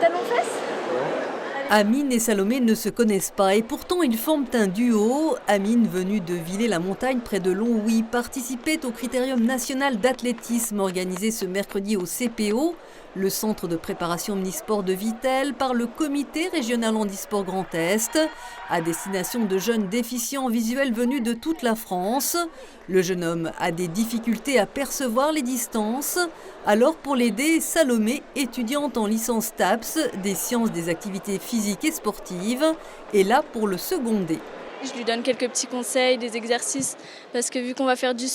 talons fesses? Amine et Salomé ne se connaissent pas et pourtant ils forment un duo. Amine, venu de Villers-la-Montagne près de Longwy, participait au Critérium national d'athlétisme organisé ce mercredi au CPO, le centre de préparation omnisport de Vittel, par le comité régional handisport Grand Est, à destination de jeunes déficients visuels venus de toute la France. Le jeune homme a des difficultés à percevoir les distances. Alors pour l'aider, Salomé, étudiante en licence TAPS des sciences des activités physiques et sportives, est là pour le seconder. Je lui donne quelques petits conseils, des exercices, parce que vu qu'il va faire du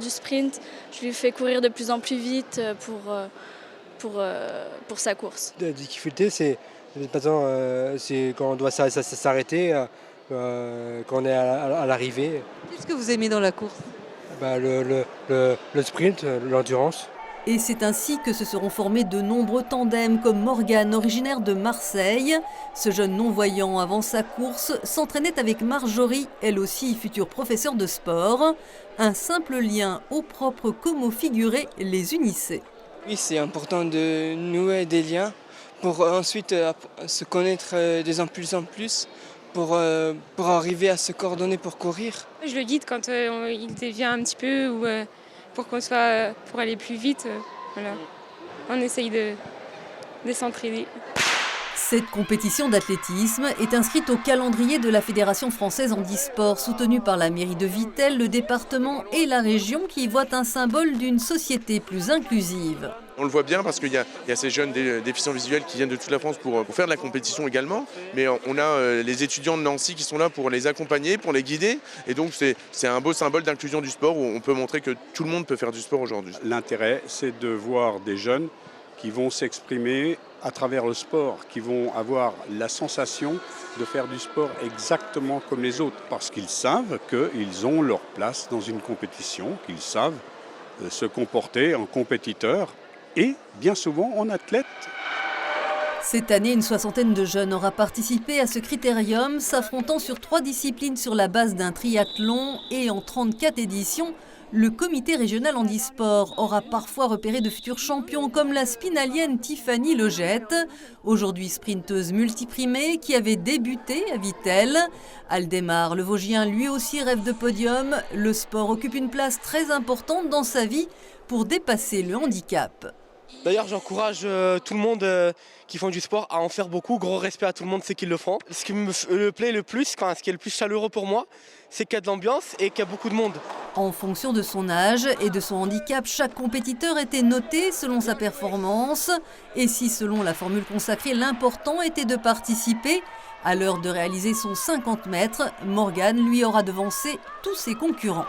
sprint, je lui fais courir de plus en plus vite pour sa course. La difficulté, c'est quand on doit s'arrêter, quand on est à l'arrivée. Qu'est-ce que vous aimez dans la course? Le sprint, l'endurance. Et c'est ainsi que se seront formés de nombreux tandems comme Morgane, originaire de Marseille. Ce jeune non-voyant, avant sa course, s'entraînait avec Marjorie, elle aussi future professeure de sport. Un simple lien au propre comme au figuré les unissait. Oui, c'est important de nouer des liens pour ensuite se connaître de plus en plus, pour arriver à se coordonner pour courir. Je le guide quand il dévie un petit peu ou pour aller plus vite. Voilà. On essaye de s'entraider. Cette compétition d'athlétisme est inscrite au calendrier de la Fédération française handisport, soutenue par la mairie de Vittel, le département et la région, qui y voient un symbole d'une société plus inclusive. On le voit bien parce qu'il y a ces jeunes déficients visuels qui viennent de toute la France pour faire de la compétition également. Mais on a les étudiants de Nancy qui sont là pour les accompagner, pour les guider. Et donc c'est un beau symbole d'inclusion du sport où on peut montrer que tout le monde peut faire du sport aujourd'hui. L'intérêt, c'est de voir des jeunes qui vont s'exprimer à travers le sport, qui vont avoir la sensation de faire du sport exactement comme les autres, parce qu'ils savent qu'ils ont leur place dans une compétition, qu'ils savent se comporter en compétiteurs et bien souvent en athlète. Cette année, une soixantaine de jeunes aura participé à ce critérium, s'affrontant sur 3 disciplines sur la base d'un triathlon, et en 34 éditions, le comité régional handisport aura parfois repéré de futurs champions comme la spinalienne Tiffany Legette, aujourd'hui sprinteuse multiprimée qui avait débuté à Vittel. Aldemar, le Vosgien, lui aussi rêve de podium. Le sport occupe une place très importante dans sa vie pour dépasser le handicap. D'ailleurs, j'encourage tout le monde qui font du sport à en faire beaucoup. Gros respect à tout le monde, ceux qui le font. Ce qui me plaît le plus, ce qui est le plus chaleureux pour moi, c'est qu'il y a de l'ambiance et qu'il y a beaucoup de monde. En fonction de son âge et de son handicap, chaque compétiteur était noté selon sa performance. Et si, selon la formule consacrée, l'important était de participer, à l'heure de réaliser son 50 mètres, Morgane lui aura devancé tous ses concurrents.